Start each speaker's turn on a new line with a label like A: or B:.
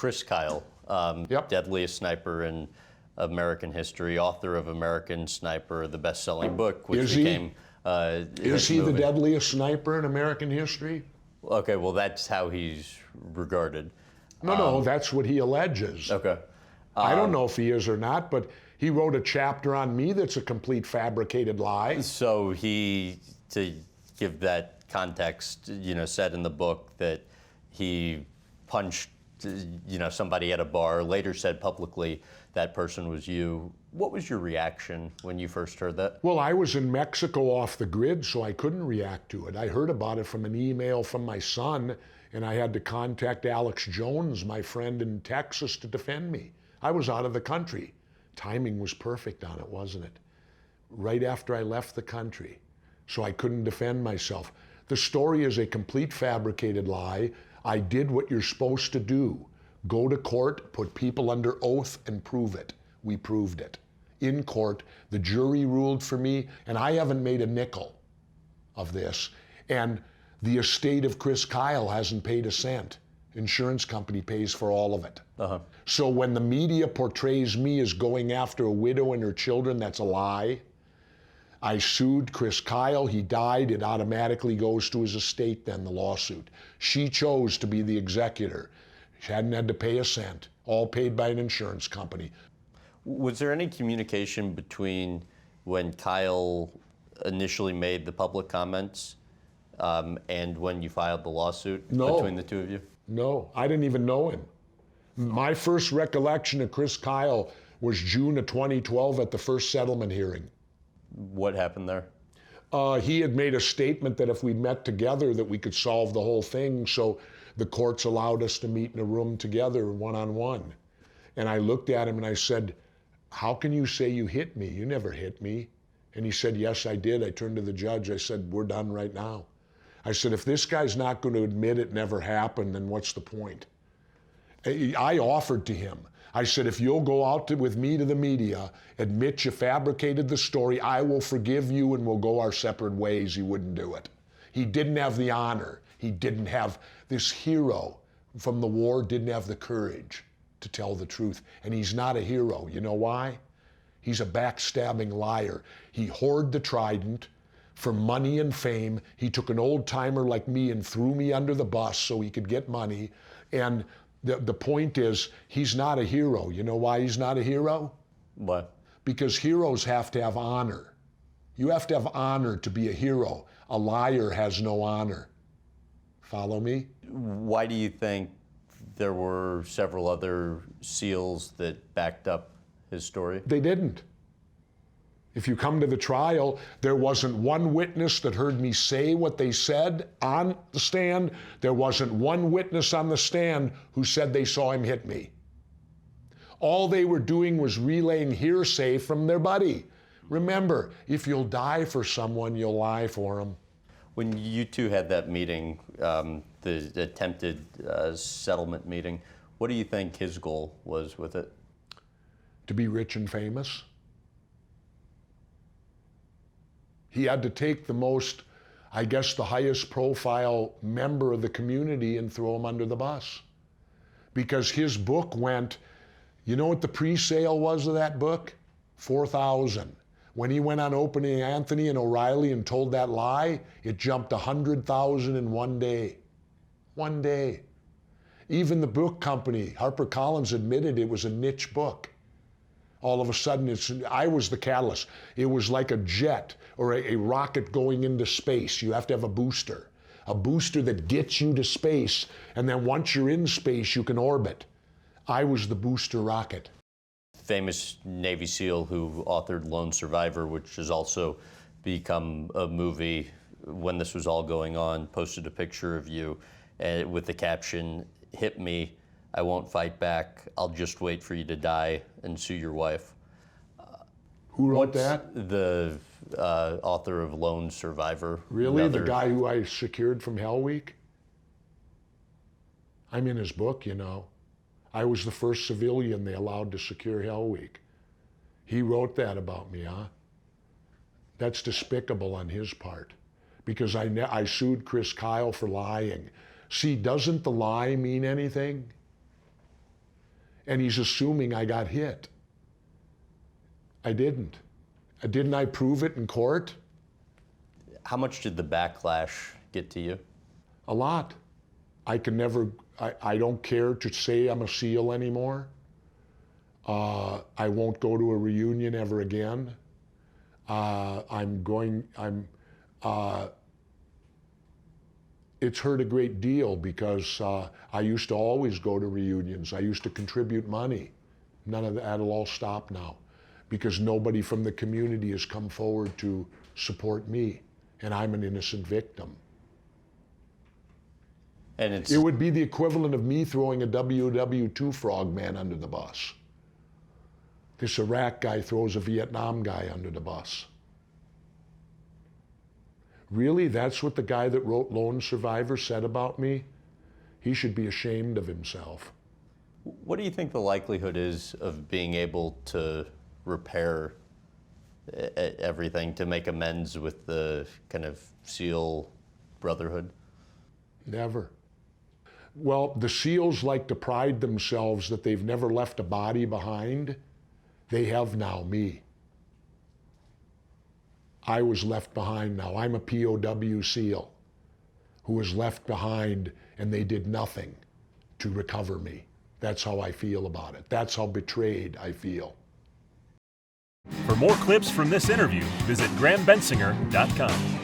A: Chris Kyle,
B: Yep.
A: deadliest sniper in American history, author of American Sniper, the best-selling book, which
B: Is he?
A: became
B: Is he the deadliest sniper in American history?
A: Okay, well, that's how he's regarded.
B: No, that's what he alleges.
A: Okay.
B: I don't know if he is or not, but he wrote a chapter on me that's a complete fabricated lie.
A: So he, to give that context, said in the book that he punched, somebody at a bar, later said publicly that person was you. What was your reaction when you first heard that?
B: Well, I was in Mexico off the grid, so I couldn't react to it. I heard about it from an email from my son, and I had to contact Alex Jones, my friend in Texas, to defend me. I was out of the country. Timing was perfect on it, wasn't it? Right after I left the country, so I couldn't defend myself. The story is a complete fabricated lie. I did what you're supposed to do. Go to court, put people under oath, and prove it. We proved it. In court, the jury ruled for me, and I haven't made a nickel of this. And the estate of Chris Kyle hasn't paid a cent. Insurance company pays for all of it. So when the media portrays me as going after a widow and her children, that's a lie. I sued Chris Kyle, he died, it automatically goes to his estate then, the lawsuit. She chose to be the executor. She hadn't had to pay a cent, all paid by an insurance company.
A: Was there any communication between when Kyle initially made the public comments and when you filed the lawsuit between the two of you?
B: No, I didn't even know him. My first recollection of Chris Kyle was June of 2012 at the first settlement hearing.
A: What happened there?
B: He had made a statement that if we met together that we could solve the whole thing, so the courts allowed us to meet in a room together one-on-one. And I looked at him and I said, how can you say you hit me? You never hit me. And he said, yes, I did. I turned to the judge. I said, we're done right now. I said, if this guy's not going to admit it never happened, then what's the point? I offered to him. I said, if you'll go out with me to the media, admit you fabricated the story, I will forgive you and we'll go our separate ways. He wouldn't do it. He didn't have the honor. He didn't have, this hero from the war didn't have the courage to tell the truth. And he's not a hero. You know why? He's a backstabbing liar. He hoarded the trident for money and fame. He took an old timer like me and threw me under the bus so he could get money. And the point is, he's not a hero. You know why he's not a hero?
A: What?
B: Because heroes have to have honor. You have to have honor to be a hero. A liar has no honor. Follow me?
A: Why do you think there were several other SEALs that backed up his story?
B: They didn't. If you come to the trial, there wasn't one witness that heard me say what they said on the stand. There wasn't one witness on the stand who said they saw him hit me. All they were doing was relaying hearsay from their buddy. Remember, if you'll die for someone, you'll lie for them.
A: When you two had that meeting, the attempted settlement meeting, what do you think his goal was with it?
B: To be rich and famous. He had to take the most, I guess, the highest profile member of the community and throw him under the bus. Because his book went, you know what the pre-sale was of that book? 4,000. When he went on Opening Anthony and O'Reilly and told that lie, it jumped 100,000 in one day. One day. Even the book company, HarperCollins, admitted it was a niche book. All of a sudden, I was the catalyst. It was like a jet or a rocket going into space. You have to have a booster that gets you to space, and then once you're in space, you can orbit. I was the booster rocket.
A: Famous Navy SEAL who authored Lone Survivor, which has also become a movie, when this was all going on, posted a picture of you with the caption, "Hit me, I won't fight back. I'll just wait for you to die and sue your wife."
B: Who wrote that?
A: The author of Lone Survivor.
B: Really? The guy who I secured from Hell Week? I'm in his book, you know. I was the first civilian they allowed to secure Hell Week. He wrote that about me, huh? That's despicable on his part, because I sued Chris Kyle for lying. See, doesn't the lie mean anything? and he's assuming I got hit. I didn't. Didn't I prove it in court?
A: How much did the backlash get to you?
B: A lot. I don't care to say I'm a SEAL anymore. I won't go to a reunion ever again. It's hurt a great deal because I used to always go to reunions. I used to contribute money. None of that'll all stop now because nobody from the community has come forward to support me, and I'm an innocent victim.
A: And it
B: It would be the equivalent of me throwing a WW2 frogman under the bus. This Iraq guy throws a Vietnam guy under the bus. Really? That's what the guy that wrote Lone Survivor said about me? He should be ashamed of himself.
A: What do you think the likelihood is of being able to repair everything, to make amends with the kind of SEAL brotherhood?
B: Never. Well, the SEALs like to pride themselves that they've never left a body behind. They have now, me. I was left behind now. I'm a POW SEAL who was left behind, and they did nothing to recover me. That's how I feel about it. That's how betrayed I feel.
C: For more clips from this interview, visit GrahamBensinger.com.